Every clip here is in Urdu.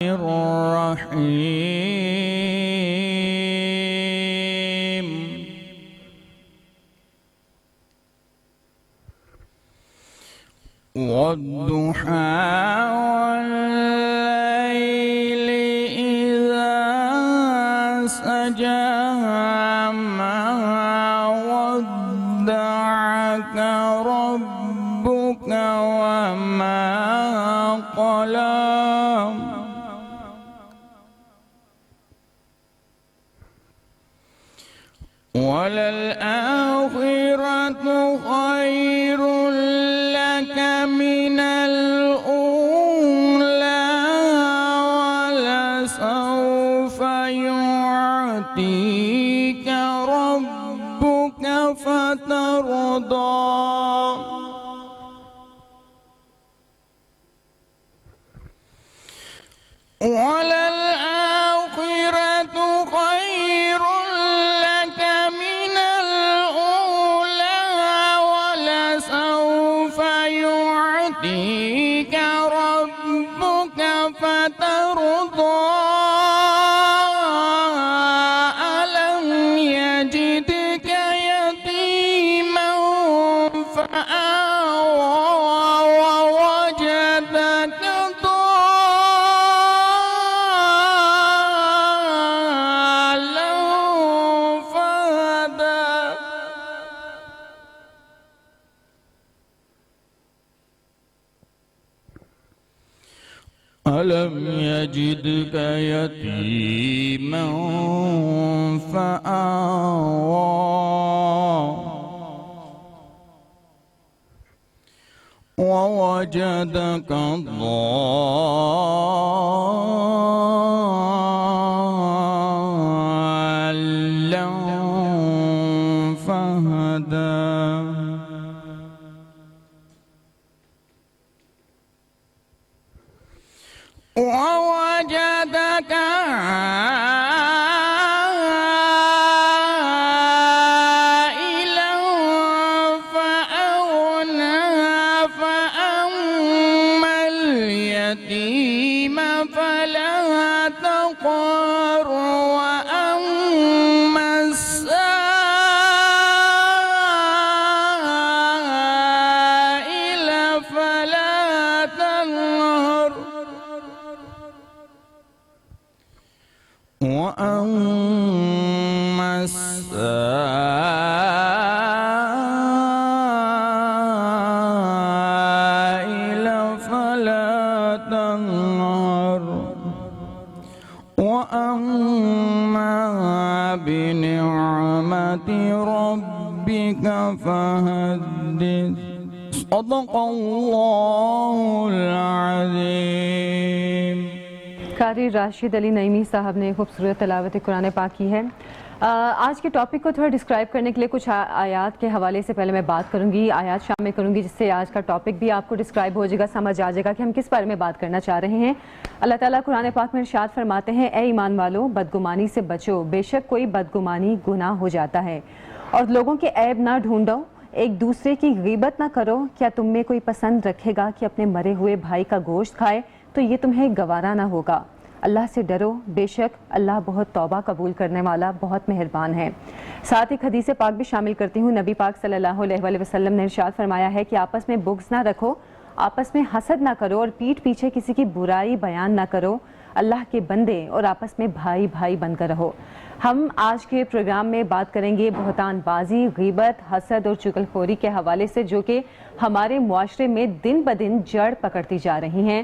الرحيم والضحى والليل إذا سجى ما ودعك ربك وما قلى وللآخرة خير لك من الأولى ولسوف يعطيك ربك فترضى وللآخرة خير لك من الأولى ولسوف يعطيك ربك فترضى ألم يجدك يتيما فآوى ووجدك ألم يجدك يتيما فآوى ووجدك ضالا فهدى ووجدك عائلا فأغنى فأما اليتيم فلا تقهر وأما السائل فلا تنهر وأما السائل فلا تنهر وأما بنعمة ربك فحدث صدق الله العظيم۔ قاری راشد علی نعیمی صاحب نے خوبصورت تلاوت قرآن پاک کی ہے۔ آج کے ٹاپک کو تھوڑا ڈسکرائب کرنے کے لیے کچھ آیات کے حوالے سے پہلے میں بات کروں گی، آیات شامل کروں گی، جس سے آج کا ٹاپک بھی آپ کو ڈسکرائب ہو جائے گا، سمجھ آ جائے گا کہ ہم کس بارے میں بات کرنا چاہ رہے ہیں۔ اللہ تعالیٰ قرآن پاک میں ارشاد فرماتے ہیں، اے ایمان والو بدگمانی سے بچو، بے شک کوئی بدگمانی گناہ ہو جاتا ہے، اور لوگوں کے عیب نہ ڈھونڈو، ایک دوسرے کی غیبت نہ کرو، کیا تم میں کوئی پسند رکھے گا کہ اپنے مرے ہوئے بھائی کا گوشت کھائے؟ تو یہ تمہیں گوارا نہ ہوگا۔ اللہ سے ڈرو، بے شک اللہ بہت توبہ قبول کرنے والا، بہت مہربان ہے۔ ساتھ ایک حدیث پاک بھی شامل کرتی ہوں۔ نبی پاک صلی اللہ علیہ وآلہ وسلم نے ارشاد فرمایا ہے کہ آپس میں بغض نہ رکھو، آپس میں حسد نہ کرو، اور پیٹھ پیچھے کسی کی برائی بیان نہ کرو، اللہ کے بندے اور آپس میں بھائی بھائی بن کر رہو۔ ہم آج کے پروگرام میں بات کریں گے بہتان بازی، غیبت، حسد اور چغلخوری کے حوالے سے، جو کہ ہمارے معاشرے میں دن بدن جڑ پکڑتی جا رہی ہیں۔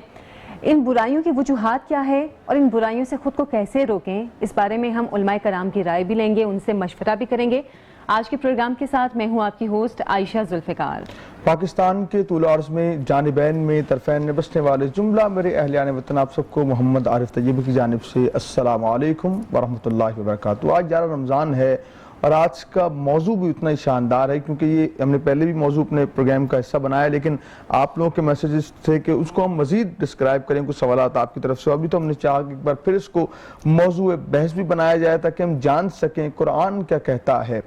ان برائیوں کی وجوہات کیا ہے اور ان برائیوں سے خود کو کیسے روکیں، اس بارے میں ہم علماء کرام کی رائے بھی لیں گے، ان سے مشورہ بھی کریں گے۔ آج کے پروگرام کے ساتھ میں ہوں آپ کی ہوسٹ عائشہ ذوالفقار۔ پاکستان کے طول عرض میں جانبین میں طرفین میں بسنے والے جملہ میرے اہلیان وطن آپ سب کو محمد عارف طیب کی جانب سے السلام علیکم ورحمۃ اللہ وبرکاتہ۔ آج 11 رمضان ہے اور آج کا موضوع بھی اتنا ہی شاندار ہے، کیونکہ یہ ہم نے پہلے بھی موضوع اپنے پروگرام کا حصہ بنایا، لیکن آپ لوگوں کے میسیجز تھے کہ اس کو ہم مزید ڈسکرائب کریں، کچھ سوالات آپ کی طرف سے، ابھی تو ہم نے چاہا کہ ایک بار پھر اس کو موضوع بحث بھی بنایا جائے تاکہ ہم جان سکیں قرآن کیا کہتا ہے،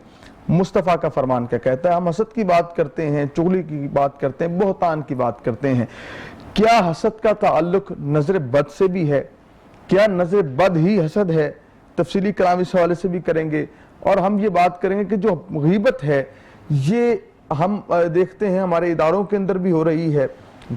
مصطفیٰ کا فرمان کیا کہتا ہے۔ ہم حسد کی بات کرتے ہیں، چغلی کی بات کرتے ہیں، بہتان کی بات کرتے ہیں۔ کیا حسد کا تعلق نظر بد سے بھی ہے؟ کیا نظر بد ہی حسد ہے؟ تفصیلی کلام اس حوالے سے بھی کریں گے، اور ہم یہ بات کریں گے کہ جو غیبت ہے یہ ہم دیکھتے ہیں ہمارے اداروں کے اندر بھی ہو رہی ہے،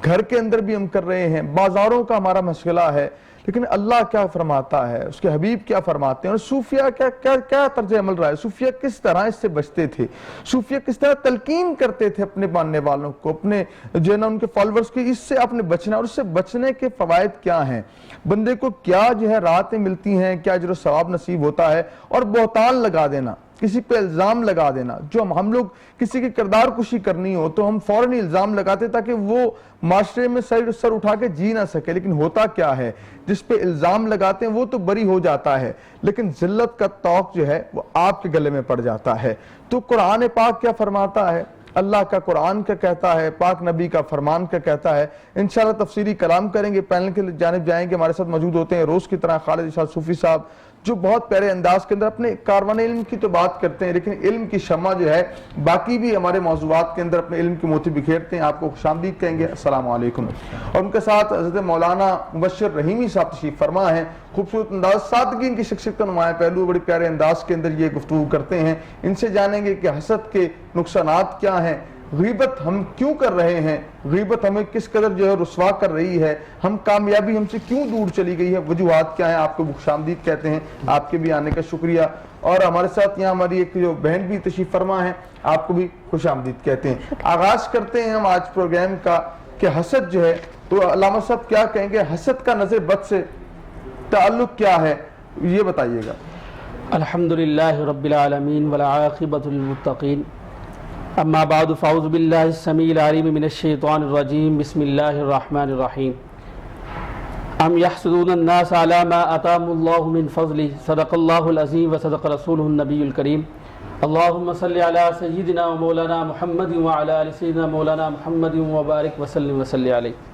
گھر کے اندر بھی ہم کر رہے ہیں، بازاروں کا ہمارا مشغلہ ہے، لیکن اللہ کیا فرماتا ہے، اس کے حبیب کیا فرماتے ہیں، اور صوفیہ کیا طرز عمل رہا ہے، صوفیہ کس طرح اس سے بچتے تھے، صوفیہ کس طرح تلقین کرتے تھے اپنے ماننے والوں کو، اپنے جو ہے نا ان کے فالورز کی، اس سے آپ نے بچنا، اور اس سے بچنے کے فوائد کیا ہیں، بندے کو کیا جو ہے راحتیں ملتی ہیں، کیا اجر و ثواب نصیب ہوتا ہے، اور بہتان لگا دینا، کسی پہ الزام لگا دینا، جو ہم لوگ کسی کی کردار کشی کرنی ہو تو ہم فوراً الزام لگاتے تاکہ وہ معاشرے میں سر اٹھا کے جی نہ سکے، لیکن ہوتا کیا ہے، جس پہ الزام لگاتے ہیں وہ تو بری ہو جاتا ہے، لیکن ذلت کا طوق جو ہے وہ آپ کے گلے میں پڑ جاتا ہے۔ تو قرآن پاک کیا فرماتا ہے، اللہ کا قرآن کیا کہتا ہے، پاک نبی کا فرمان کیا کہتا ہے، انشاءاللہ تفصیلی کلام کریں گے۔ پینل کی جانب جائیں گے، ہمارے ساتھ موجود ہوتے ہیں روز کی طرح خالد ارشاد صوفی صاحب، جو بہت پیارے انداز کے اندر اپنے کاروان علم کی تو بات کرتے ہیں، لیکن علم کی شمع جو ہے باقی بھی ہمارے موضوعات کے اندر اپنے علم کی موتی بکھیرتے ہیں۔ آپ کو خوش آمدید کہیں گے، السلام علیکم۔ اور ان کے ساتھ حضرت مولانا مبشر رحیمی صاحب تشریف فرما ہیں، خوبصورت انداز، سادگی ان کی شخصیت کا نمایاں پہلو، بڑے پیارے انداز کے اندر یہ گفتگو کرتے ہیں۔ ان سے جانیں گے کہ حسد کے نقصانات کیا ہیں، غیبت ہم کیوں کر رہے ہیں، غیبت ہمیں کس قدر جو ہے رسوا کر رہی ہے، ہم کامیابی ہم سے کیوں دور چلی گئی ہے، وجوہات کیا ہیں۔ آپ کو خوش آمدید کہتے ہیں، آپ کے بھی آنے کا شکریہ۔ اور ہمارے ساتھ یہاں ہماری ایک جو بہن بھی تشریف فرما ہے، آپ کو بھی خوش آمدید کہتے ہیں۔ آغاز کرتے ہیں ہم آج پروگرام کا کہ حسد جو ہے، تو علامہ صاحب کیا کہیں گے، حسد کا نظر بد سے تعلق کیا ہے، یہ بتائیے گا۔ الحمدللہ رب العالمین والعاقبۃ للمتقین، اما بعد فاعوذ باللہ السمیع العلیم من الشیطان الرجیم، بسم اللہ الرحمن الرحیم۔ ام یحسدون الناس علی ما آتاهم اللہ من فضلہ، صدق اللہ العظیم وصدق رسولہ النبی الکریم۔ اللہم صلی علی سیدنا و مولانا محمد وعلی آل سیدنا مولانا محمد وبارک وسلم وصلی علیہ۔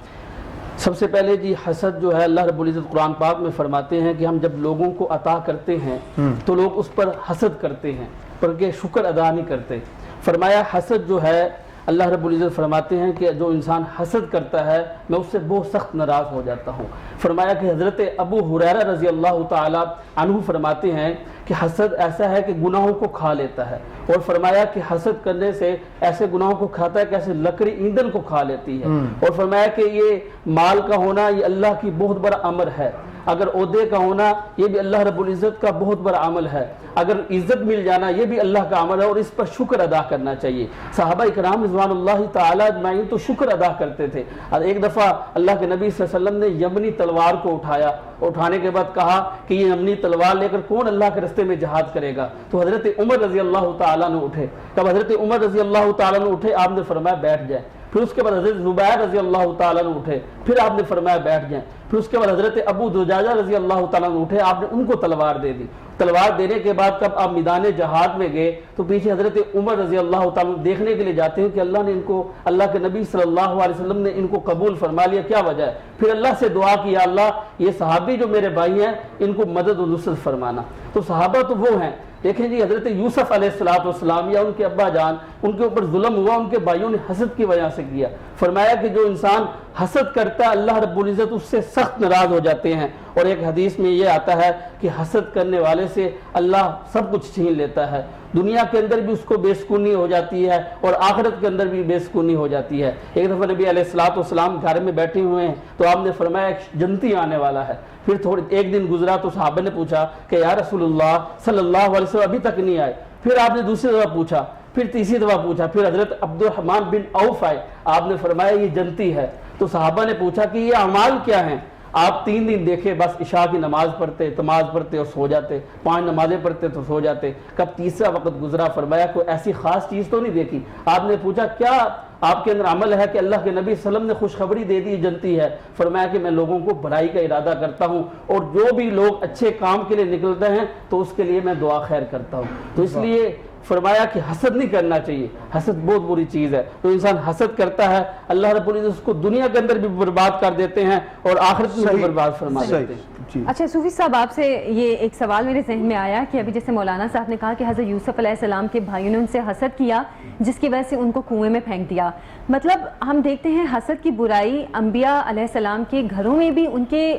سب سے پہلے جی حسد جو ہے، اللہ رب العزت قرآن پاک میں فرماتے ہیں کہ ہم جب لوگوں کو عطا کرتے ہیں تو لوگ اس پر حسد کرتے ہیں، بلکہ شکر ادا نہیں کرتے۔ فرمایا حسد جو ہے، اللہ رب العزت فرماتے ہیں کہ جو انسان حسد کرتا ہے میں اس سے بہت سخت ناراض ہو جاتا ہوں۔ فرمایا کہ حضرت ابو ہریرہ رضی اللہ تعالی عنہ فرماتے ہیں کہ حسد ایسا ہے کہ گناہوں کو کھا لیتا ہے، اور فرمایا کہ حسد کرنے سے ایسے گناہوں کو کھاتا ہے کہ ایسے لکڑی ایندھن کو کھا لیتی ہے، اور فرمایا کہ یہ مال کا ہونا یہ اللہ کی بہت بڑا امر ہے، اگر عہدے کا ہونا یہ بھی اللہ رب العزت کا بہت بڑا عمل ہے، اگر عزت مل جانا یہ بھی اللہ کا عمل ہے، اور اس پر شکر ادا کرنا چاہیے۔ صحابہ اکرام رضوان اللہ تعالی اجمعین تو شکر ادا کرتے تھے۔ اور ایک دفعہ اللہ کے نبی صلی اللہ علیہ وسلم نے یمنی تلوار کو اٹھایا، اٹھانے کے بعد کہا کہ یہ یمنی تلوار لے کر کون اللہ کے راستے میں جہاد کرے گا، تو حضرت عمر رضی اللہ تعالیٰ نے اٹھے۔ تب حضرت عمر رضی اللہ تعالیٰ نے اٹھے، آپ نے فرمایا بیٹھ جائیں۔ پھر اس کے بعد حضرت زبیر رضی اللہ تعالیٰ نے اٹھے، پھر آپ نے فرمایا بیٹھ جائیں۔ پھر اس کے بعد حضرت ابو دجاجہ رضی اللہ تعالیٰ نے اٹھے، آپ نے ان کو تلوار دے دی۔ تلوار دینے کے بعد کب آپ میدان جہاد میں گئے تو پیچھے حضرت عمر رضی اللہ تعالیٰ دیکھنے کے لیے جاتے ہیں کہ اللہ نے ان کو، اللہ کے نبی صلی اللہ علیہ وسلم نے ان کو قبول فرما لیا، کیا وجہ ہے؟ پھر اللہ سے دعا کی، یا اللہ یہ صحابی جو میرے بھائی ہیں ان کو مدد و نصرت فرمانا۔ تو صحابہ تو وہ ہیں، دیکھیں جی حضرت یوسف علیہ السلام یا ان کے ابا جان، ان کے اوپر ظلم ہوا، ان کے بھائیوں نے حسد کی وجہ سے کیا۔ فرمایا کہ جو انسان حسد کرتا ہے اللہ رب العزت اس سے سخت ناراض ہو جاتے ہیں، اور ایک حدیث میں یہ آتا ہے کہ حسد کرنے والے سے اللہ سب کچھ چھین لیتا ہے، دنیا کے اندر بھی اس کو بے سکونی ہو جاتی ہے اور آخرت کے اندر بھی بے سکونی ہو جاتی ہے۔ ایک دفعہ نبی علیہ السلام گھر میں بیٹھے ہوئے ہیں تو آپ نے فرمایا ایک جنتی آنے والا ہے۔ پھر ایک دن گزرا تو صحابہ نے پوچھا کہ یا رسول اللہ صلی اللہ علیہ وسلم ابھی تک نہیں آئے۔ پھر آپ نے دوسری دفعہ پوچھا، پھر تیسری دفعہ پوچھا، پھر حضرت عبد الرحمن بن عوف آئے، آپ نے فرمایا یہ جنتی ہے۔ تو صحابہ نے پوچھا کہ یہ اعمال کیا ہیں؟ آپ 3 دن دیکھے، بس عشاء کی نماز پڑھتے اور سو جاتے، 5 نمازیں پڑھتے تو سو جاتے۔ کب تیسرا وقت گزرا، فرمایا کوئی ایسی خاص چیز تو نہیں دیکھی؟ آپ نے پوچھا کیا آپ کے اندر عمل ہے کہ اللہ کے نبی صلی اللہ علیہ وسلم نے خوشخبری دے دی جنتی ہے؟ فرمایا کہ میں لوگوں کو بھلائی کا ارادہ کرتا ہوں، اور جو بھی لوگ اچھے کام کے لیے نکلتے ہیں تو اس کے لیے میں دعا خیر کرتا ہوں۔ تو اس لیے فرمایا کہ حسد نہیں کرنا چاہیے، حسد بہت بری چیز ہے. تو انسان حسد کرتا ہے اللہ رب العزت اس کو دنیا کے اندر بھی برباد کر دیتے ہیں اور آخرت میں بھی برباد فرما دیتے ہیں. اچھا صوفی صاحب، آپ سے یہ ایک سوال میرے ذہن میں آیا کہ ابھی جیسے مولانا صاحب نے کہا کہ حضرت یوسف علیہ السلام کے بھائیوں نے ان سے حسد کیا جس کی وجہ سے ان کو کنویں میں پھینک دیا. مطلب ہم دیکھتے ہیں حسد کی برائی انبیاء علیہ السلام کے گھروں میں بھی ان کے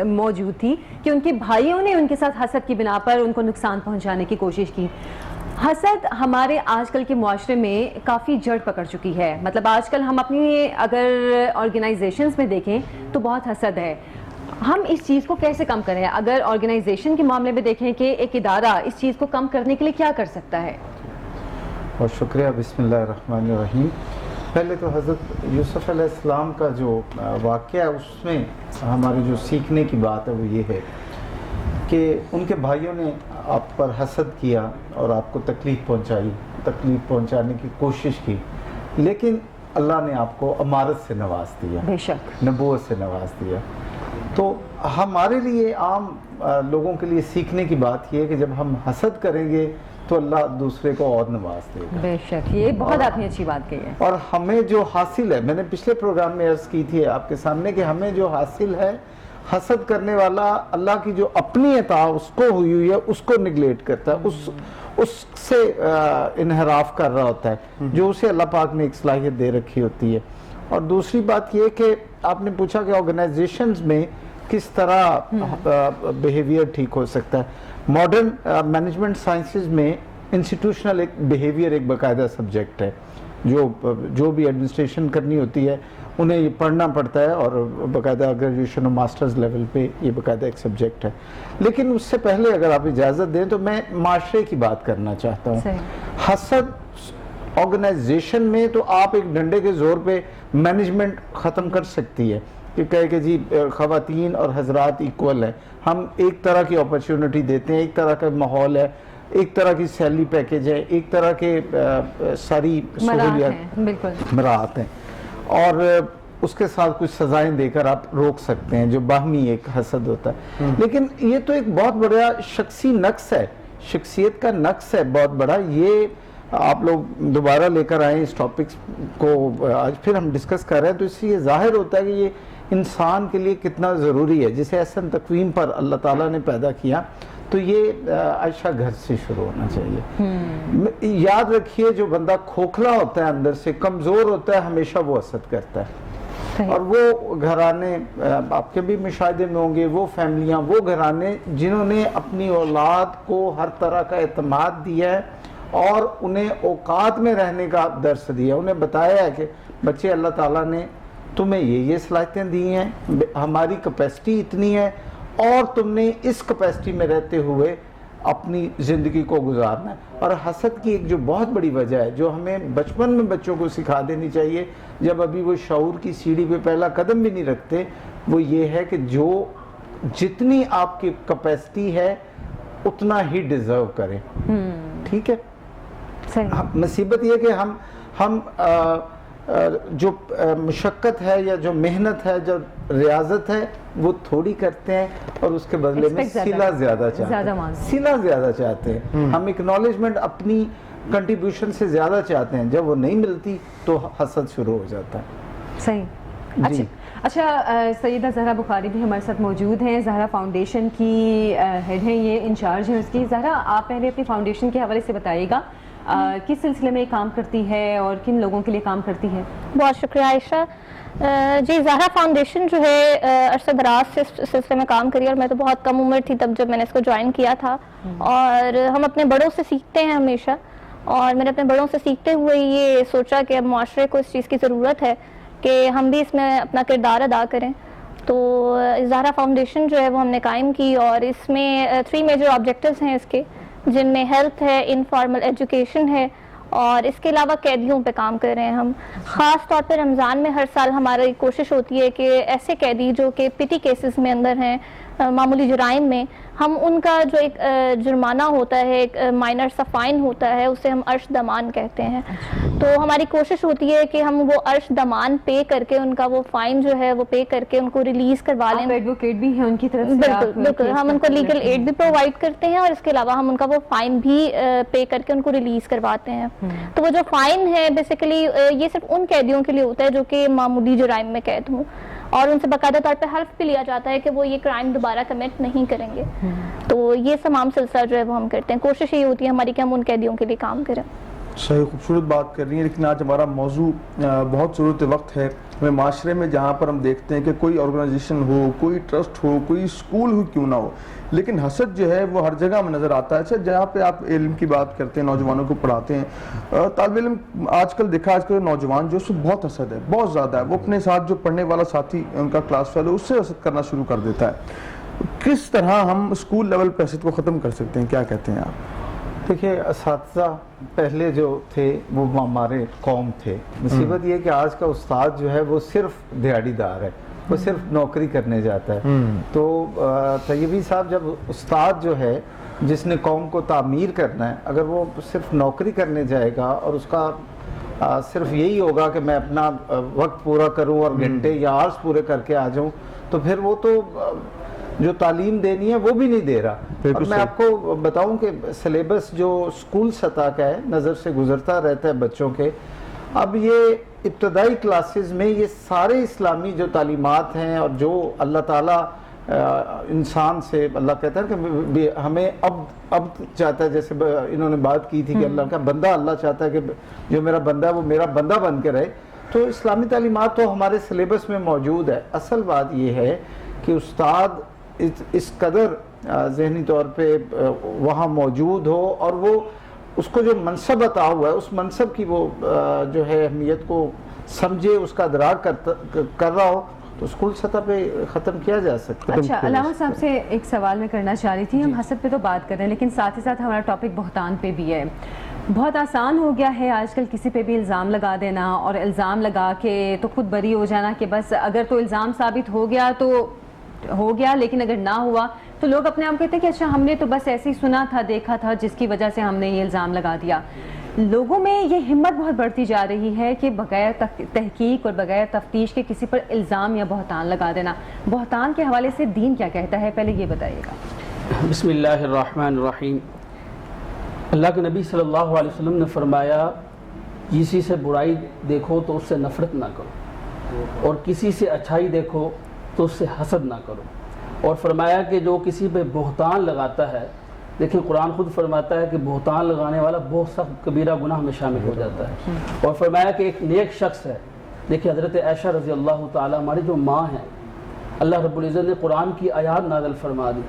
موجود تھی کہ ان کے بھائیوں نے ان کے ساتھ حسد کی بنا پر ان کو نقصان پہنچانے کی کوشش کی. حسد ہمارے آج کل کے معاشرے میں کافی جڑ پکڑ چکی ہے. مطلب آج کل ہم اپنی اگر آرگنائزیشنز میں دیکھیں تو بہت حسد ہے. ہم اس چیز کو کیسے کم کریں؟ اگر آرگنائزیشن کے معاملے میں دیکھیں کہ ایک ادارہ اس چیز کو کم کرنے کے لیے کیا کر سکتا ہے؟ بہت شکریہ. بسم اللہ الرحمن الرحیم. پہلے تو حضرت یوسف علیہ السلام کا جو واقعہ ہے اس میں ہمارے جو سیکھنے کی بات ہے وہ یہ ہے کہ ان کے بھائیوں نے آپ پر حسد کیا اور آپ کو تکلیف پہنچانے کی کوشش کی، لیکن اللہ نے آپ کو امارت سے نواز دیا، بے شک نبوت سے نواز دیا. تو ہمارے لیے عام لوگوں کے لیے سیکھنے کی بات یہ ہے کہ جب ہم حسد کریں گے تو اللہ دوسرے کو اور نواز دے گا. بے شک، یہ بہت آپ نے اچھی بات کہی ہے. اور ہمیں جو حاصل ہے، میں نے پچھلے پروگرام میں عرض کی تھی آپ کے سامنے کہ ہمیں جو حاصل ہے، حسد کرنے والا اللہ کی جو اپنی عطا اس کو ہوئی ہے اس کو نگلیٹ کرتا ہے، اس سے انحراف کر رہا ہوتا ہے جو اسے اللہ پاک نے ایک صلاحیت دے رکھی ہوتی ہے. اور دوسری بات یہ کہ آپ نے پوچھا کہ آرگنائزیشنز میں کس طرح بیہیویئر ٹھیک ہو سکتا ہے. ماڈرن مینجمنٹ سائنسز میں انسٹیٹیوشنل ایک بیہیویئر ایک باقاعدہ سبجیکٹ ہے. جو بھی ایڈمنسٹریشن کرنی ہوتی ہے انہیں یہ پڑھنا پڑتا ہے اور باقاعدہ گریجویشن اور ماسٹرز لیول پہ یہ باقاعدہ ایک سبجیکٹ ہے. لیکن اس سے پہلے اگر آپ اجازت دیں تو میں معاشرے کی بات کرنا چاہتا ہوں. حسد آرگنائزیشن میں تو آپ ایک ڈنڈے کے زور پہ مینجمنٹ ختم کر سکتی ہے کہ کہے کہ جی خواتین اور حضرات ایکول ہیں، ہم ایک طرح کی اپرچونٹی دیتے ہیں، ایک طرح کا ماحول ہے، ایک طرح کی سیلری پیکیج ہے، ایک طرح کے ساری سہولیات مراعات ہیں، اور اس کے ساتھ کچھ سزائیں دے کر آپ روک سکتے ہیں جو باہمی ایک حسد ہوتا ہے. لیکن یہ تو ایک بہت بڑا شخصی نقص ہے، شخصیت کا نقص ہے بہت بڑا. یہ آپ لوگ دوبارہ لے کر آئیں اس ٹاپکس کو، آج پھر ہم ڈسکس کر رہے ہیں تو اس سے یہ ظاہر ہوتا ہے کہ یہ انسان کے لیے کتنا ضروری ہے. جسے احسن تقویم پر اللہ تعالیٰ نے پیدا کیا تو یہ عائشہ گھر سے شروع ہونا چاہیے. یاد رکھیے جو بندہ کھوکھلا ہوتا ہے اندر سے، کمزور ہوتا ہے، ہمیشہ وہ حسد کرتا ہے. اور وہ گھرانے آپ کے بھی مشاہدے میں ہوں گے، وہ فیملیاں، وہ گھرانے جنہوں نے اپنی اولاد کو ہر طرح کا اعتماد دیا ہے اور انہیں اوقات میں رہنے کا درس دیا، انہیں بتایا ہے کہ بچے اللہ تعالیٰ نے تمہیں یہ صلاحیتیں دی ہیں، ہماری کیپیسٹی اتنی ہے اور تم نے اس کیپیسٹی میں رہتے ہوئے اپنی زندگی کو گزارنا ہے. اور حسد کی ایک جو بہت بڑی وجہ ہے جو ہمیں بچپن میں بچوں کو سکھا دینی چاہیے جب ابھی وہ شعور کی سیڑھی پہ پہلا قدم بھی نہیں رکھتے، وہ یہ ہے کہ جتنی آپ کی کیپیسٹی ہے اتنا ہی ڈیزرو کریں. ٹھیک ہے. مصیبت یہ کہ ہم جو مشقت ہے یا جو محنت ہے، جو ریاضت ہے وہ تھوڑی کرتے ہیں اور اس کے بدلے میں صلہ زیادہ چاہتے ہیں. ہم اکنالجمنٹ اپنی کنٹریبیوشن سے زیادہ چاہتے ہیں، جب وہ نہیں ملتی تو حسد شروع ہو جاتا ہے. صحیح. اچھا سیدہ زہرا بخاری بھی ہمارے ساتھ موجود ہیں. زہرا فاؤنڈیشن کی ہیڈ ہیں، یہ انچارج ہیں اس کی. زہرا آپ پہلے اپنی فاؤنڈیشن کے حوالے سے بتائیے گا کس سلسلے میں کام کرتی ہے اور کن لوگوں کے لیے کام کرتی ہے؟ بہت شکریہ عائشہ. جی زہرا فاؤنڈیشن جو ہے عرصہ دراز سے اس سلسلے میں کام کری، اور میں تو بہت کم عمر تھی تب جب میں نے اس کو جوائن کیا تھا. اور ہم اپنے بڑوں سے سیکھتے ہیں ہمیشہ، اور میں نے اپنے بڑوں سے سیکھتے ہوئے یہ سوچا کہ اب معاشرے کو اس چیز کی ضرورت ہے کہ ہم بھی اس میں اپنا کردار ادا کریں. تو زہرا فاؤنڈیشن جو ہے وہ ہم نے قائم کی، اور اس میں 3 میجر آبجیکٹیوز ہیں اس کے، جن میں ہیلتھ ہے، انفارمل ایجوکیشن ہے اور اس کے علاوہ قیدیوں پہ کام کر رہے ہیں ہم. خاص طور پہ رمضان میں ہر سال ہماری کوشش ہوتی ہے کہ ایسے قیدی جو کہ پٹی کیسز میں اندر ہیں, معمولی جرائم میں, ہم ان کا جو ایک جرمانہ ہوتا ہے, ایک مائنر سا فائن ہوتا ہے, اسے ہم عرش دمان کہتے ہیں. تو ہماری کوشش ہوتی ہے کہ ہم وہ عرش دمان پے کر کے ان کا وہ فائن جو ہے وہ پے کر کے ان کو ریلیز کروا لیں. ایڈوکیٹ بھی ہیں ان کی طرف سے؟ بالکل بالکل, ہم ان کو لیگل ایڈ بھی پرووائڈ کرتے ہیں, اور اس کے علاوہ ہم ان کا وہ فائن بھی پے کر کے ان کو ریلیز کرواتے ہیں. تو وہ جو فائن ہے بیسیکلی یہ صرف ان قیدیوں کے لیے ہوتا ہے جو کہ معمولی جرائم میں قید ہوں, اور ان سے باقاعدہ طور پہ حلف بھی لیا جاتا ہے کہ وہ یہ کرائم دوبارہ کمٹ نہیں کریں گے. تو یہ تمام سلسلہ جو ہے وہ ہم کرتے ہیں. کوشش یہ ہوتی ہے ہماری کہ ہم ان قیدیوں کے لیے کام کریں. صحیح, خوبصورت بات کر رہی ہیں, لیکن آج ہمارا موضوع بہت ضرورت وقت ہے. ہمیں معاشرے میں جہاں پر ہم دیکھتے ہیں کہ کوئی آرگنائزیشن ہو, کوئی ٹرسٹ ہو, کوئی اسکول ہو کیوں نہ ہو, لیکن حسد جو ہے وہ ہر جگہ میں نظر آتا ہے. اچھا, جہاں پہ آپ علم کی بات کرتے ہیں, نوجوانوں کو پڑھاتے ہیں, طالب علم آج کل دیکھا, آج کل نوجوان جو اس کو بہت حسد ہے, بہت زیادہ ہے. وہ اپنے ساتھ جو پڑھنے والا ساتھی ان کا کلاس فیلو, اس سے حسد کرنا شروع کر دیتا ہے. کس طرح ہم اسکول لیول پہ حسد کو ختم کر سکتے ہیں, کیا کہتے ہیں آپ؟ دیکھیے, اساتذہ پہلے جو تھے وہ ہمارے قوم تھے. مصیبت یہ کہ آج کا استاد جو ہے وہ صرف دیہڑی دار ہے, وہ صرف نوکری کرنے جاتا ہے. تو طیبی صاحب, جب استاد جو ہے جس نے قوم کو تعمیر کرنا ہے, اگر وہ صرف نوکری کرنے جائے گا اور اس کا صرف یہی ہوگا کہ میں اپنا وقت پورا کروں اور گھنٹے یا آرز پورے کر کے آ جاؤں, تو پھر وہ تو جو تعلیم دینی ہے وہ بھی نہیں دے رہا. اور میں آپ کو بتاؤں کہ سلیبس جو اسکول سطح کا ہے, نظر سے گزرتا رہتا ہے بچوں کے, اب یہ ابتدائی کلاسز میں یہ سارے اسلامی جو تعلیمات ہیں, اور جو اللہ تعالیٰ انسان سے, اللہ کہتا ہے کہ ہمیں اب چاہتا ہے, جیسے انہوں نے بات کی تھی کہ اللہ کا بندہ, اللہ چاہتا ہے کہ جو میرا بندہ ہے وہ میرا بندہ بن کے رہے. تو اسلامی تعلیمات تو ہمارے سلیبس میں موجود ہے. اصل بات یہ ہے کہ استاد اس قدر ذہنی طور پہ وہاں موجود ہو, اور وہ اس کو جو منصب عطا ہوا ہے اس منصب کی وہ جو ہے اہمیت کو سمجھے, اس کا ادراک کر رہا ہو, تو اسکول سطح پہ ختم کیا جا سکتا ہے. اچھا, علامہ صاحب سے ایک سوال میں کرنا چاہ رہی تھی. ہم حسد پہ تو بات کر رہے ہیں, لیکن ساتھ ہی ساتھ ہمارا ٹاپک بہتان پہ بھی ہے. بہت آسان ہو گیا ہے آج کل کسی پہ بھی الزام لگا دینا, اور الزام لگا کے تو خود بری ہو جانا کہ بس اگر تو الزام ثابت ہو گیا تو ہو گیا, لیکن اگر نہ ہوا تو لوگ اپنے آپ کہتے ہیں کہ اچھا ہم نے تو بس ایسے ہی سنا تھا, دیکھا تھا, جس کی وجہ سے ہم نے یہ الزام لگا دیا. لوگوں میں یہ ہمت بہت بڑھتی جا رہی ہے کہ بغیر تحقیق اور بغیر تفتیش کے کسی پر الزام یا بہتان لگا دینا. بہتان کے حوالے سے دین کیا کہتا ہے, پہلے یہ بتائیے گا. بسم اللہ الرحمن الرحیم. اللہ کے نبی صلی اللہ علیہ وسلم نے فرمایا, کسی سے برائی دیکھو تو اس سے نفرت نہ کرو, اور کسی سے اچھائی دیکھو تو اس سے حسد نہ کرو. اور فرمایا کہ جو کسی پہ بہتان لگاتا ہے, دیکھیں قرآن خود فرماتا ہے کہ بہتان لگانے والا بہت سخت کبیرہ گناہ میں شامل ہو جاتا ہے. اور فرمایا کہ ایک نیک شخص ہے. دیکھیں حضرت عائشہ رضی اللہ تعالیٰ, ہماری جو ماں ہیں, اللہ رب العزت نے قرآن کی آیات نازل فرما دی.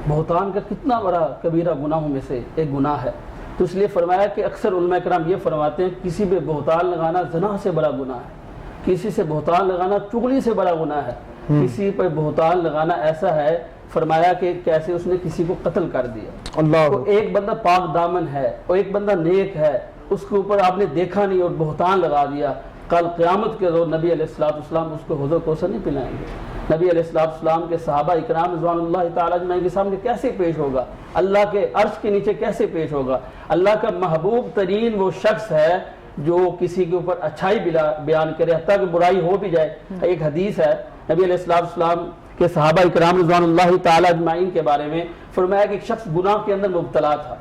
بہتان کا کتنا بڑا کبیرہ گناہوں میں سے ایک گناہ ہے. تو اس لیے فرمایا کہ اکثر علماء کرام یہ فرماتے ہیں کسی پہ بہتان لگانا زنا سے بڑا گناہ ہے, کسی سے بہتان لگانا چغلی سے بڑا گناہ ہے, کسی پر بہتان لگانا ایسا ہے, فرمایا کہ کیسے اس نے کسی کو قتل کر دیا. تو ایک بندہ پاک دامن ہے اور ایک بندہ نیک ہے, اس کے اوپر آپ نے دیکھا نہیں اور بہتان لگا دیا, کل قیامت کے روز نبی علیہ السلام اس کو حوض کوثر نہیں پلائیں گے. نبی علیہ السلام کے صحابہ اکرام رضوان اللہ تعالیٰ اجمعین کے سامنے کیسے پیش ہوگا, اللہ کے عرش کے نیچے کیسے پیش ہوگا. اللہ کا محبوب ترین وہ شخص ہے جو کسی کے اوپر اچھائی بیان کرے, حتیٰ کہ برائی ہو بھی جائے. ایک حدیث ہے نبی علیہ السلام کے صحابہ اکرام رضوان اللہ تعالیٰ اجمعین کے بارے میں, فرمایا کہ ایک شخص گناہ کے اندر مبتلا تھا,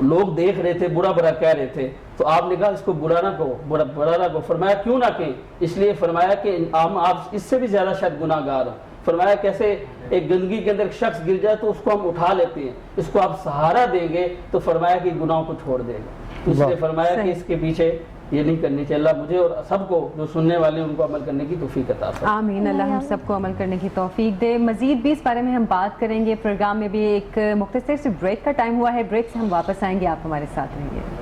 لوگ دیکھ رہے تھے, برا برا کہہ رہے تھے, تو آپ نے کہا اس کو برا نہ کہو, برا نہ کہو. فرمایا کیوں نہ کہیں, اس لیے فرمایا کہ آپ اس سے بھی زیادہ شاید گناہ گار ہو. فرمایا کیسے ایک گندگی کے اندر ایک شخص گر جائے تو اس کو ہم اٹھا لیتے ہیں, اس کو آپ سہارا دیں گے تو فرمایا کہ گناہوں کو چھوڑ دے گا. اس لیے فرمایا کہ اس کے پیچھے یہ نہیں کرنی چاہیے. اللہ مجھے اور سب کو جو سننے والے ہیں ان کو عمل کرنے کی توفیق عطا فرمائے. آمین. اللہ ہم سب کو عمل کرنے کی توفیق دے. مزید بھی اس بارے میں ہم بات کریں گے. پروگرام میں بھی ایک مختصر سے بریک کا ٹائم ہوا ہے, بریک سے ہم واپس آئیں گے, آپ ہمارے ساتھ رہیں گے.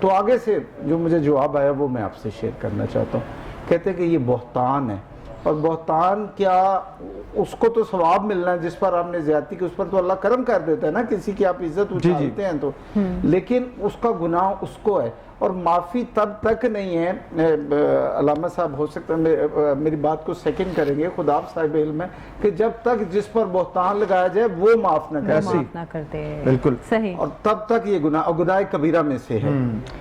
تو آگے سے جو مجھے جواب آیا وہ میں آپ سے شیئر کرنا چاہتا ہوں. کہتے ہیں کہ یہ بہتان ہے, اور بہتان کیا, اس کو تو ثواب ملنا ہے جس پر آپ نے زیادتی کی, اس پر تو اللہ کرم کر دیتا ہے نا, کسی کی آپ عزت اچھالتے ہیں تو, لیکن اس کا گناہ اس کو ہے. اور معافی تب تک نہیں ہے, علامہ صاحب ہو سکتا ہے میری بات کو سیکنڈ کریں گے, خدا صاحب علم ہے, کہ جب تک جس پر بہتان لگایا جائے وہ معاف نہ کرتے, بالکل صحیح, اور تب تک یہ گناہ, اور گناہ کبیرہ میں سے ہے.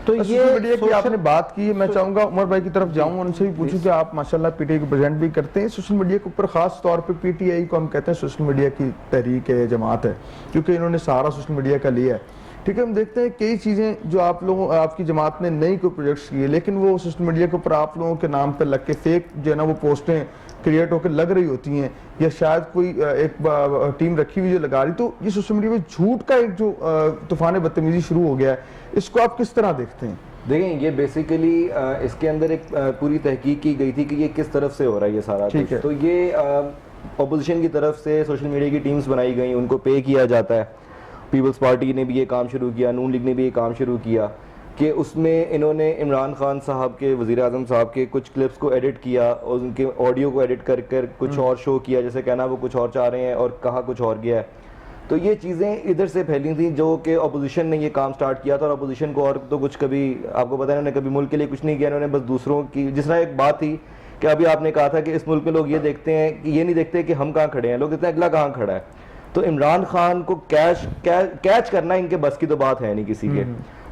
تو یہ سوشل میڈیا کی آپ نے بات کی, میں چاہوں گا عمر بھائی کی طرف جاؤں, ان سے بھی پوچھوں کہ آپ ماشاءاللہ پی ٹی آئی کو پریزنٹ بھی کرتے ہیں. سوشل میڈیا کے اوپر خاص طور پہ پی ٹی آئی کو ہم کہتے ہیں سوشل میڈیا کی تحریک ہے, جماعت ہے, کیونکہ انہوں نے سارا سوشل میڈیا کا لیا ہے. ٹھیک ہے, ہم دیکھتے ہیں کئی چیزیں جو آپ کی جماعت نے نئی کوئی پروجیکٹس کیے, لیکن وہ سوشل میڈیا کے اوپر آپ لوگوں کے نام پہ لگ کے فیک جو ہے نا وہ پوسٹیں کریٹ ہو کے لگ رہی ہوتی ہیں, یا شاید کوئی ایک ٹیم رکھی ہوئی جو لگا رہی. تو یہ سوشل میڈیا پہ جھوٹ کا ایک جو طوفان بدتمیزی شروع ہو گیا ہے, اس کو آپ کس طرح دیکھتے ہیں؟ دیکھیں, یہ بیسیکلی اس کے اندر ایک پوری تحقیق کی گئی تھی کہ یہ کس طرف سے ہو رہا ہے یہ سارا کچھ. تو یہ اپوزیشن کی طرف سے سوشل میڈیا کی ٹیمز بنائی گئیں, ان کو پے کیا جاتا ہے. پیپلز پارٹی نے بھی یہ کام شروع کیا, نون لیگ نے بھی یہ کام شروع کیا کہ اس میں انہوں نے عمران خان صاحب کے, وزیر اعظم صاحب کے کچھ کلپس کو ایڈٹ کیا, اور ان کے آڈیو کو ایڈٹ کر کر کچھ اور شو کیا, جیسے کہنا وہ کچھ اور چاہ رہے ہیں اور کہا کچھ اور گیا ہے. تو یہ چیزیں ادھر سے پھیلی تھیں جو کہ اپوزیشن نے یہ کام سٹارٹ کیا تھا, اور اپوزیشن کو اور تو کچھ کبھی آپ کو پتہ ہے انہوں نے کبھی ملک کے لیے کچھ نہیں کیا, انہوں نے بس دوسروں کی, جس طرح ایک بات تھی کہ ابھی آپ نے کہا تھا کہ اس ملک میں لوگ یہ دیکھتے ہیں کہ یہ نہیں دیکھتے کہ ہم کہاں کھڑے ہیں, لوگ دیکھتے ہیں اگلا کہاں کھڑا ہے. تو عمران خان کو کیچ کرنا ان کے بس کی تو بات ہے نہیں کسی کے.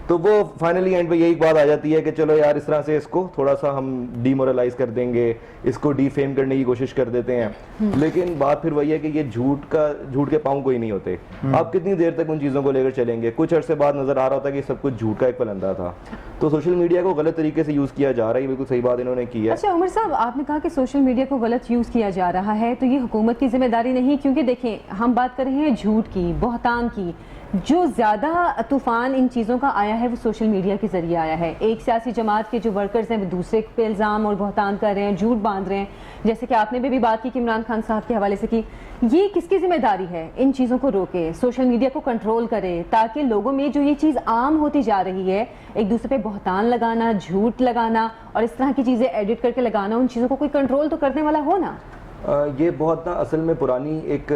تو وہ فائنلی اینڈ پہ یہی بات آ جاتی ہے کہ چلو یار اس طرح سے اس کو تھوڑا سا ہم ڈی مورلائز کر دیں گے, اس کو ڈی فیم کرنے کی کوشش کر دیتے ہیں. لیکن بات پھر وہی ہے کہ یہ جھوٹ کے پاؤں کوئی نہیں ہوتے. آپ کتنی دیر تک ان چیزوں کو لے کر چلیں گے؟ کچھ عرصے بعد نظر آ رہا ہوتا ہے کہ سب کچھ جھوٹ کا ایک پلندہ تھا. تو سوشل میڈیا کو غلط طریقے سے یوز کیا جا رہا ہے, یہ بالکل صحیح بات انہوں نے کی ہے. اچھا عمر صاحب, آپ نے کہا کہ سوشل میڈیا کو غلط یوز کیا جا رہا ہے, تو یہ حکومت کی ذمہ داری نہیں, کیونکہ دیکھیں ہم بات کر رہے ہیں جھوٹ کی, بہتان کی. جو زیادہ طوفان ان چیزوں کا آیا ہے وہ سوشل میڈیا کے ذریعے آیا ہے. ایک سیاسی جماعت کے جو ورکرز ہیں وہ دوسرے پہ الزام اور بہتان کر رہے ہیں, جھوٹ باندھ رہے ہیں, جیسے کہ آپ نے بھی بات کی کہ عمران خان صاحب کے حوالے سے کی. یہ کس کی ذمہ داری ہے ان چیزوں کو روکے, سوشل میڈیا کو کنٹرول کرے, تاکہ لوگوں میں جو یہ چیز عام ہوتی جا رہی ہے, ایک دوسرے پہ بہتان لگانا, جھوٹ لگانا اور اس طرح کی چیزیں ایڈٹ کر کے لگانا, ان چیزوں کو کوئی کنٹرول تو کرنے والا ہو نا. یہ بہت نا اصل میں پرانی ایک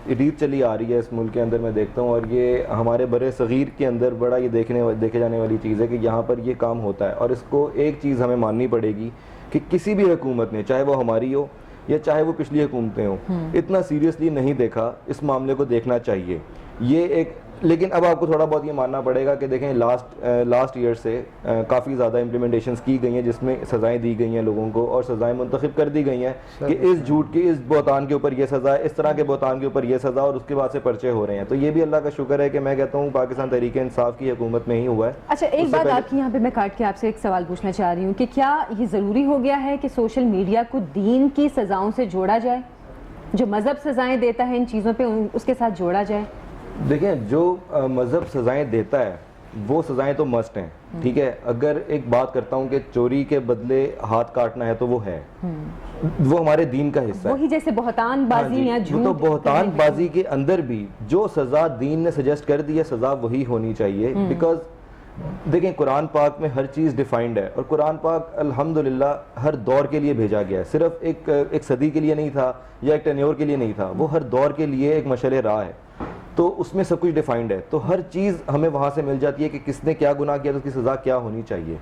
ریت چلی آ رہی ہے اس ملک کے اندر, میں دیکھتا ہوں, اور یہ ہمارے برِ صغیر کے اندر بڑا یہ دیکھے جانے والی چیز ہے کہ یہاں پر یہ کام ہوتا ہے. اور اس کو ایک چیز ہمیں ماننی پڑے گی کہ کسی بھی حکومت نے, چاہے وہ ہماری ہو یا چاہے وہ پچھلی حکومتیں ہوں, اتنا سیریسلی نہیں دیکھا. اس معاملے کو دیکھنا چاہیے یہ ایک, لیکن اب آپ کو تھوڑا بہت یہ ماننا پڑے گا کہ دیکھیں لاسٹ ایئر سے کافی زیادہ امپلیمنٹیشنز کی گئی ہیں جس میں سزائیں دی گئی ہیں لوگوں کو, اور سزائیں منتخب کر دی گئی ہیں کہ اس جھوٹ کی, اس بہتان کے اوپر یہ سزا ہے, اس طرح کے بہتان کے اوپر یہ سزا, اور اس کے بعد سے پرچے ہو رہے ہیں. تو یہ بھی اللہ کا شکر ہے کہ میں کہتا ہوں پاکستان تحریک انصاف کی حکومت میں ہی ہوا ہے. اچھا ایک بات آپ کی یہاں پہ میں کاٹ کے آپ سے ایک سوال پوچھنا چاہ رہی ہوں کہ کیا یہ ضروری ہو گیا ہے کہ سوشل میڈیا کو دین کی سزاؤں سے جوڑا جائے, جو مذہب سزائیں دیتا ہے ان چیزوں پہ اس کے ساتھ جوڑا جائے؟ دیکھیں, جو مذہب سزائیں دیتا ہے وہ سزائیں تو مسٹ ہیں, ٹھیک ہے. اگر ایک بات کرتا ہوں کہ چوری کے بدلے ہاتھ کاٹنا ہے تو وہ ہے, وہ ہمارے دین کا حصہ ہے. وہی جیسے بہتان بازی یا جھوٹ, تو بہتان بازی کے اندر بھی جو سزا دین نے سجیسٹ کر دی ہے سزا وہی ہونی چاہیے. بیکاز دیکھیں قرآن پاک میں ہر چیز ڈیفائنڈ ہے, اور قرآن پاک الحمدللہ ہر دور کے لیے بھیجا گیا ہے. صرف ایک صدی کے لیے نہیں تھا یا ایک ٹینیور کے لیے نہیں تھا, وہ ہر دور کے لیے ایک مشعل راہ ہے. تو اس میں سب کچھ ڈیفائنڈ ہے, تو ہر چیز ہمیں وہاں سے مل جاتی ہے کہ کس نے کیا گناہ کیا تو اس کی سزا کیا ہونی چاہیے.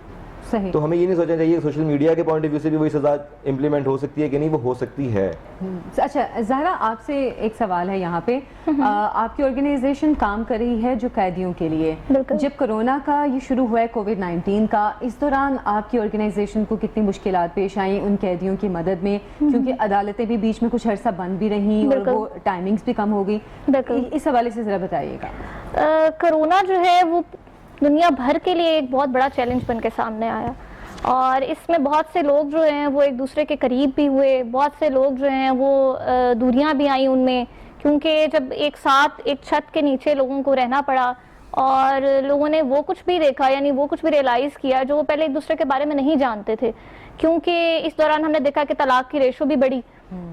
صحیح. تو ہمیں یہ نہیں سوچنا چاہیے کہ سوشل میڈیا کے پوائنٹ آف ویو سے بھی وہی سزا امپلیمنٹ ہو سکتی ہے کہ نہیں, وہ ہو سکتی ہے. اچھا زہرا, آپ سے ایک سوال ہے یہاں پہ. آپ کی آرگنائزیشن کام کر رہی ہے جو قیدیوں کے لیے. جب کرونا کا یہ شروع ہوا ہے, کووڈ-19 کا, اس دوران آپ کی آرگنائزیشن کو کتنی مشکلات پیش آئیں ان قیدیوں کی مدد میں, کیونکہ عدالتیں بھی بیچ میں کچھ عرصہ بند بھی رہیں اور وہ ٹائمنگز بھی کم ہو گئی. اس حوالے سے ذرا بتائیے گا. کرونا جو ہے وہ دنیا بھر کے لیے ایک بہت بڑا چیلنج بن کے سامنے آیا, اور اس میں بہت سے لوگ جو ہیں وہ ایک دوسرے کے قریب بھی ہوئے, بہت سے لوگ جو ہیں وہ دوریاں بھی آئیں ان میں, کیونکہ جب ایک ساتھ ایک چھت کے نیچے لوگوں کو رہنا پڑا, اور لوگوں نے وہ کچھ بھی دیکھا, یعنی وہ کچھ بھی ریئلائز کیا جو وہ پہلے ایک دوسرے کے بارے میں نہیں جانتے تھے. کیونکہ اس دوران ہم نے دیکھا کہ طلاق کی ریشو بھی بڑی,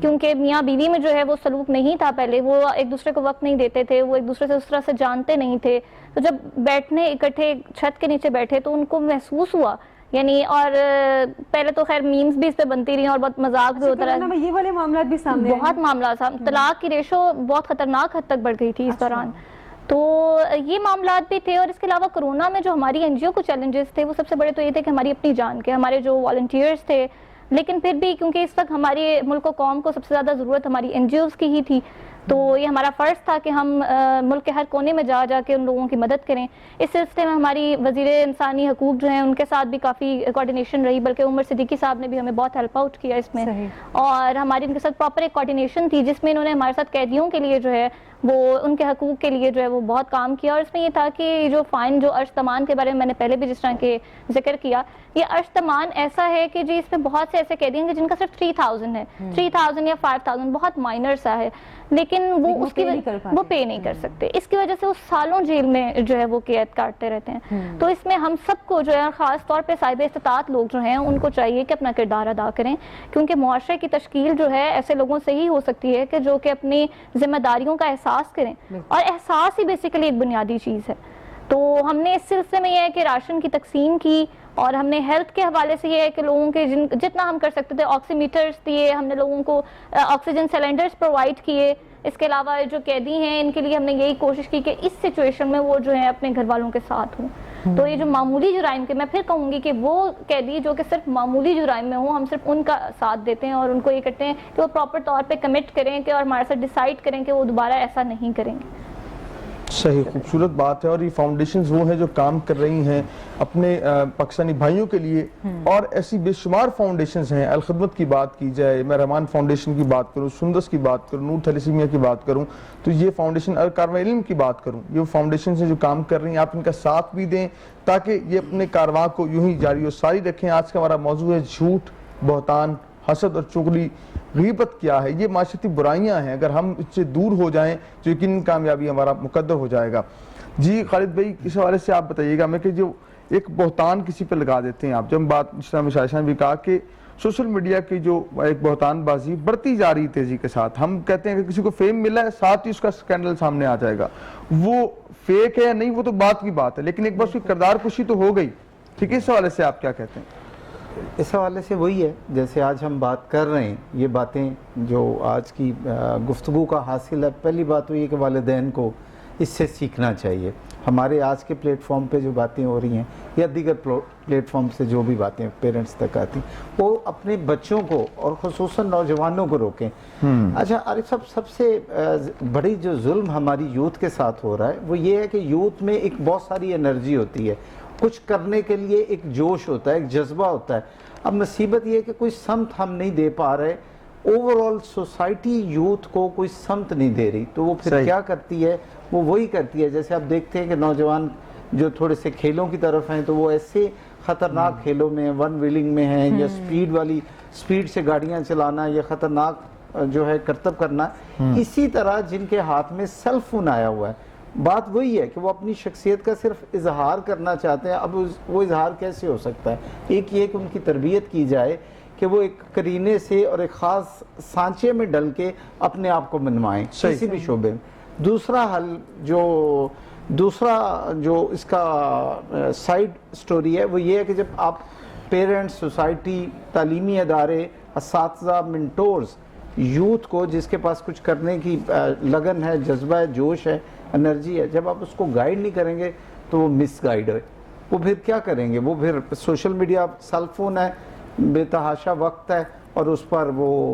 کیونکہ میاں بیوی میں جو ہے وہ سلوک نہیں تھا پہلے, وہ ایک دوسرے کو وقت نہیں دیتے تھے, وہ ایک دوسرے سے اس طرح سے جانتے نہیں تھے. تو جب بیٹھنے اکٹھے چھت کے نیچے بیٹھے تو ان کو محسوس ہوا, یعنی اور پہلے تو خیر میمز بھی اس پہ بنتی رہی اور بہت مذاق بھی ہوتا رہا, یہ والے معاملات بھی سامنے بہت معاملات, طلاق کی ریشو بہت خطرناک حد تک بڑھ گئی تھی اس دوران. تو یہ معاملات بھی تھے, اور اس کے علاوہ کرونا میں جو ہماری این جی او کو چیلنجز تھے وہ سب سے بڑے تو یہ تھے کہ ہماری اپنی جان کے, ہمارے جو والنٹیئرز تھے, لیکن پھر بھی کیونکہ اس وقت ہمارے ملک و قوم کو سب سے زیادہ ضرورت ہماری این جی اوز کی ہی تھی, تو یہ ہمارا فرض تھا کہ ہم ملک کے ہر کونے میں جا جا کے ان لوگوں کی مدد کریں. اس سلسلے میں ہماری وزیر انسانی حقوق جو ہیں ان کے ساتھ بھی کافی کوارڈینیشن رہی, بلکہ عمر صدیقی صاحب نے بھی ہمیں بہت ہیلپ آؤٹ کیا اس میں, اور ہماری ان کے ساتھ پراپر ایک کوارڈینیشن تھی جس میں انہوں نے ہمارے ساتھ قیدیوں کے لیے جو ہے وہ ان کے حقوق کے لیے جو ہے وہ بہت کام کیا. اور اس میں یہ تھا کہ جو فائن جو عرش تمان کے بارے میں نے پہلے بھی جس طرح کے ذکر کیا, یہ عرش تمان ایسا ہے کہ جی اس میں بہت سے ایسے قیدی ہیں جن کا صرف 3000 ہے, 3000 یا 5000, بہت مائنر سا ہے, لیکن وہ اس کی وہ پے نہیں کر سکتے. اس کی وجہ سے وہ سالوں جیل میں جو ہے وہ قید کاٹتے رہتے ہیں. تو اس میں ہم سب کو جو ہے خاص طور پہ صاحب استطاعت لوگ جو ہیں ان کو چاہیے کہ اپنا کردار ادا کریں, کیونکہ معاشرے کی تشکیل جو ہے ایسے لوگوں سے ہی ہو سکتی ہے کہ جو کہ اپنی ذمہ داریوں کا احساس کریں, اور احساس ہی بیسیکلی ایک بنیادی چیز ہے. تو ہم نے اس سلسلے میں یہ ہے کہ راشن کی تقسیم کی, اور ہم نے ہیلتھ کے حوالے سے یہ ہے کہ لوگوں کے جتنا ہم کر سکتے تھے آکسی میٹرز دیے, ہم نے لوگوں کو آکسیجن سلنڈرز پرووائڈ کیے. اس کے علاوہ جو قیدی ہیں ان کے لیے ہم نے یہی کوشش کی کہ اس سچویشن میں وہ جو ہے اپنے گھر والوں کے ساتھ ہوں. تو یہ جو معمولی جرائم کے, میں پھر کہوں گی کہ وہ قیدی جو کہ صرف معمولی جرائم میں ہوں, ہم صرف ان کا ساتھ دیتے ہیں اور ان کو یہ کرتے ہیں کہ وہ پراپر طور پہ کمٹ کریں کہ اور ہمارے ساتھ ڈیسائیڈ کریں کہ وہ دوبارہ ایسا نہیں کریں گے. صحیح, خوبصورت بات ہے. اور یہ فاؤنڈیشنز وہ ہیں جو کام کر رہی ہیں اپنے پاکستانی بھائیوں کے لیے, اور ایسی بے شمار فاؤنڈیشنز ہیں. الخدمت کی بات کی جائے, میں رحمان فاؤنڈیشن کی بات کروں, سندس کی بات کروں, نور تھیلیسیمیا کی بات کروں, تو یہ فاؤنڈیشن, کارواں علم کی بات کروں, یہ فاؤنڈیشنز ہیں جو کام کر رہی ہیں. آپ ان کا ساتھ بھی دیں تاکہ یہ اپنے کارواں کو یوں ہی جاری و ساری رکھیں. آج کا ہمارا موضوع ہے جھوٹ, بہتان, حسد اور چغلی. غیبت کیا ہے؟ یہ معاشرتی برائیاں ہیں, اگر ہم اس سے دور ہو جائیں تو یقیناً کامیابی ہمارا مقدر ہو جائے گا. جی خالد بھائی, اس حوالے سے آپ بتائیے گا ہمیں کہ جو ایک بہتان کسی پہ لگا دیتے ہیں آپ, جب بات جس طرح شائشہ نے بھی کہا کہ سوشل میڈیا کی جو ایک بہتان بازی بڑھتی جا رہی تیزی کے ساتھ, ہم کہتے ہیں کہ کسی کو فیم ملا ہے ساتھ ہی اس کا سکینڈل سامنے آ جائے گا. وہ فیک ہے یا نہیں وہ تو بات کی بات ہے, لیکن ایک بار اس کی کردار کشی تو ہو گئی. ٹھیک ہے, اس حوالے سے آپ کیا کہتے ہیں؟ اس حوالے سے وہی ہے جیسے آج ہم بات کر رہے ہیں, یہ باتیں جو آج کی گفتگو کا حاصل ہے. پہلی بات تو یہ کہ والدین کو اس سے سیکھنا چاہیے. ہمارے آج کے پلیٹ فارم پہ جو باتیں ہو رہی ہیں یا دیگر پلیٹ فارم سے جو بھی باتیں پیرنٹس تک آتی, وہ اپنے بچوں کو اور خصوصاً نوجوانوں کو روکیں. اچھا عارف صاحب, سب سے بڑی جو ظلم ہماری یوتھ کے ساتھ ہو رہا ہے وہ یہ ہے کہ یوتھ میں ایک بہت ساری انرجی ہوتی ہے, کچھ کرنے کے لیے ایک جوش ہوتا ہے, ایک جذبہ ہوتا ہے. اب مصیبت یہ ہے کہ کوئی سمت ہم نہیں دے پا رہے, اوور آل سوسائٹی یوتھ کو کوئی سمت نہیں دے رہی. تو وہ پھر کیا کرتی ہے, وہ وہی کرتی ہے جیسے آپ دیکھتے ہیں کہ نوجوان جو تھوڑے سے کھیلوں کی طرف ہیں تو وہ ایسے خطرناک کھیلوں میں, ون ویلنگ میں ہیں, یا سپیڈ سے گاڑیاں چلانا, یا خطرناک جو ہے کرتب کرنا. اسی طرح جن کے ہاتھ میں سیل فون آیا ہوا ہے, بات وہی ہے کہ وہ اپنی شخصیت کا صرف اظہار کرنا چاہتے ہیں. اب وہ اظہار کیسے ہو سکتا ہے؟ ایک یہ کہ ان کی تربیت کی جائے کہ وہ ایک قرینے سے اور ایک خاص سانچے میں ڈل کے اپنے آپ کو منوائیں کسی بھی شعبے میں. دوسرا حل دوسرا جو اس کا سائیڈ سٹوری ہے وہ یہ ہے کہ جب آپ پیرنٹس, سوسائٹی, تعلیمی ادارے, اساتذہ, منٹورز یوتھ کو جس کے پاس کچھ کرنے کی لگن ہے, جذبہ ہے, جوش ہے, انرجی ہے, جب آپ اس کو گائیڈ نہیں کریں گے تو وہ مس گائیڈ ہے. وہ پھر کیا کریں گے؟ وہ پھر سوشل میڈیا, سیل فون ہے, بے تحاشا وقت ہے, اور اس پر وہ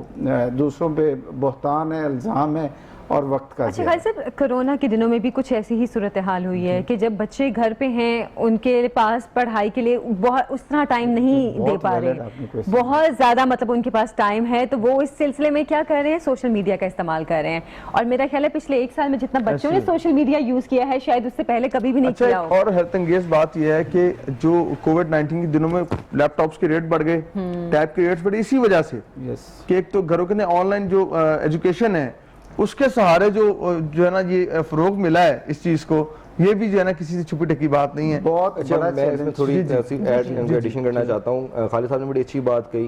دوسروں پہ بہتان ہے, الزام ہے اور وقت کا. اچھا خالد صاحب, کرونا کے دنوں میں بھی کچھ ایسی ہی صورتحال ہوئی ہے کہ جب بچے گھر پہ ہیں ان کے پاس پڑھائی کے لیے بہت اس طرح ٹائم نہیں دے پا رہے, بہت زیادہ مطلب ان کے پاس ٹائم ہے, تو وہ اس سلسلے میں کیا کر رہے ہیں, سوشل میڈیا کا استعمال کر رہے ہیں. اور میرا خیال ہے پچھلے 1 سال میں جتنا بچوں نے سوشل میڈیا یوز کیا ہے شاید اس سے پہلے کبھی بھی نہیں کیا ہو. اور حیرت انگیز بات یہ ہے کہ جو کووڈ-19 کے دنوں میں لیپ ٹاپس کے ریٹ بڑھ گئے, ٹیب کے ریٹس بڑھے, اسی وجہ سے کہ ایک تو گھروں کے آن لائن جو ایجوکیشن ہے اس کے سہارے جو ہے نا یہ فروغ ملا ہے اس چیز کو, یہ بھی جو ہے نا کسی سے چھپی ٹکی بات نہیں ہے. بہت اچھا, میں اس میں تھوڑی ایڈیشن کرنا چاہتا ہوں. خالد صاحب نے بڑی اچھی بات کہی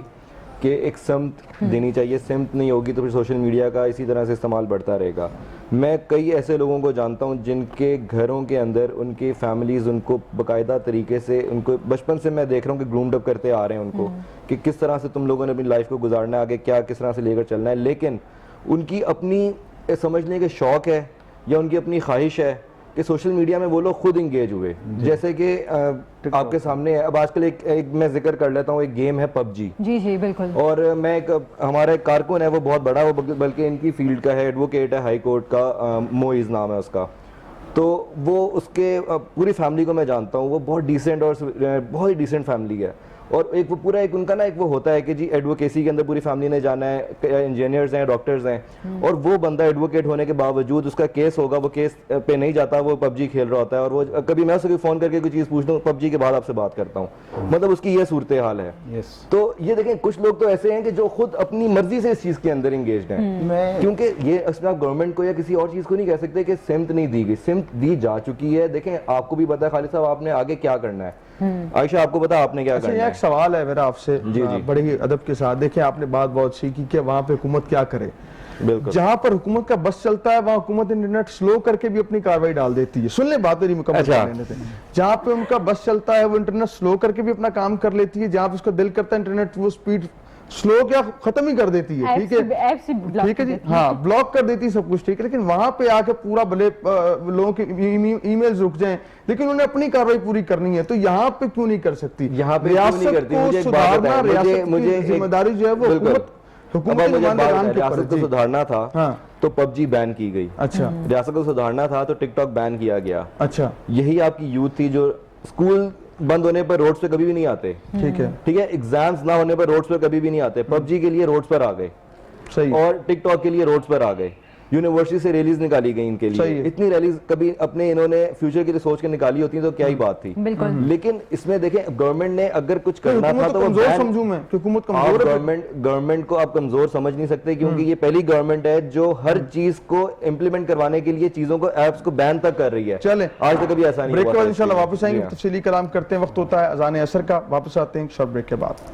کہ ایک سمت دینی چاہیے. سمت نہیں ہوگی تو پھر سوشل میڈیا کا اسی طرح سے استعمال بڑھتا رہے گا. میں کئی ایسے لوگوں کو جانتا ہوں جن کے گھروں کے اندر ان کی فیملیز ان کو باقاعدہ طریقے سے, ان کو بچپن سے میں دیکھ رہا ہوں کہ گرومڈ اپ کرتے آ رہے ہیں ان کو کہ کس طرح سے تم لوگوں نے اپنی لائف کو گزارنا ہے, آگے کیا کس طرح سے لے کر چلنا ہے. لیکن ان کی اپنی سمجھنے کے شوق ہے یا ان کی اپنی خواہش ہے کہ سوشل میڈیا میں وہ لوگ خود انگیج ہوئے. جیسے کہ آپ کے سامنے اب آج کل ایک میں ذکر کر لیتا ہوں, ایک گیم ہے پب جی. جی جی بالکل. اور میں ہمارا ایک کارکن ہے, وہ بہت بڑا, وہ بلکہ ان کی فیلڈ کا ہے, ایڈوکیٹ ہے ہائی کورٹ کا, موئز نام ہے اس کا. تو وہ اس کے پوری فیملی کو میں جانتا ہوں, وہ بہت ڈیسنٹ اور بہت ہی ڈیسنٹ فیملی ہے. اور ایک وہ پورا ایک ان کا نا ایک وہ ہوتا ہے کہ جی ایڈوکیسی کے اندر پوری فیملی نے جانا ہے, انجینئرز ہیں, ڈاکٹرز ہیں, اور وہ بندہ ایڈوکیٹ ہونے کے باوجود اس کا کیس ہوگا, وہ کیس پہ نہیں جاتا, وہ پب جی کھیل رہا ہوتا ہے. اور وہ کبھی میں اسے فون کر کے کوئی چیز پوچھتا ہوں, پب جی کے بعد آپ سے بات کرتا ہوں, مطلب اس کی یہ صورتحال ہے. تو یہ دیکھیں کچھ لوگ تو ایسے ہیں کہ جو خود اپنی مرضی سے اس چیز کے اندر انگیجڈ ہیں, کیونکہ یہ اصل آپ گورنمنٹ کو یا کسی اور چیز کو نہیں کہہ سکتے کہ سمت نہیں دی گئی, سمت دی جا چکی ہے. دیکھیں آپ کو بھی پتا ہے خالد صاحب آپ نے آگے کیا کرنا ہے. عائشہ آپ کو پتا آپ نے کیا کرنا ہے. ایک سوال ہے میرا آپ سے بڑے ہی ادب کے ساتھ. دیکھیں آپ نے بات بہت سیکھی کہ وہاں پہ حکومت کیا کرے. جہاں پر حکومت کا بس چلتا ہے وہاں حکومت انٹرنیٹ سلو کر کے بھی اپنی کاروائی ڈال دیتی ہے. سن لیں بات میری مکمل کرنے دیں. جہاں پہ ان کا بس چلتا ہے وہ انٹرنیٹ سلو کر کے بھی اپنا کام کر لیتی ہے. جہاں پہ اس کا دل کرتا ہے انٹرنیٹ وہ سپیڈ سلو کیا ختم ہی کر دیتی ہے. ٹھیک ہے, ٹھیک ہے جی, ہاں بلاک کر دیتی ہے سب کچھ, ٹھیک ہے. لیکن وہاں پہ آ کے پورا بھلے لوگوں کے ای میلز رک جائیں, لیکن انہوں نے اپنی کاروائی پوری کرنی ہے. تو یہاں پہ کیوں نہیں کر سکتی؟ یہاں پہ کیوں نہیں کرتی؟ مجھے ایک بات بتائیں, مجھے ذمہ داری جو ہے وہ ریاست کو سدھارنا تھا تو پب جی بین کی گئی. اچھا, ریاست کو سدھارنا تھا تو ٹک ٹاک بین کیا گیا. اچھا, یہی آپ کی یوتھ تھی جو اسکول بند ہونے پر روڈز پہ کبھی بھی نہیں آتے. ٹھیک ہے, ٹھیک ہے, ایگزامز نہ ہونے پر روڈز پہ کبھی بھی نہیں آتے. پب جی کے لیے روڈز پر آ گئے, صحیح, اور ٹک ٹاک کے لیے روڈز پر آ گئے. یونیورسٹی سے ریلیز نکالی گئی ان کے لیے. اتنی ریلیز کبھی اپنے انہوں نے فیوچر کے لیے سوچ کے نکالی ہوتی ہیں تو کیا ہی بات تھی. لیکن اس میں دیکھیں گورنمنٹ نے اگر کچھ کرنا تھا تو گورنمنٹ کو آپ کمزور سمجھ نہیں سکتے, کیونکہ یہ پہلی گورنمنٹ ہے جو ہر چیز کو امپلیمنٹ کروانے کے لیے چیزوں کو ایپس کو بین تک کر رہی ہے. چلیں آج تک کبھی ایسا نہیں ہوا. بریک کے بعد انشاءاللہ واپس آئیں گے, تفصیلی کلام کرتے ہیں. وقت ہوتا ہے اذان عصر کا, واپس آتے ہیں شارٹ بریک کے بعد.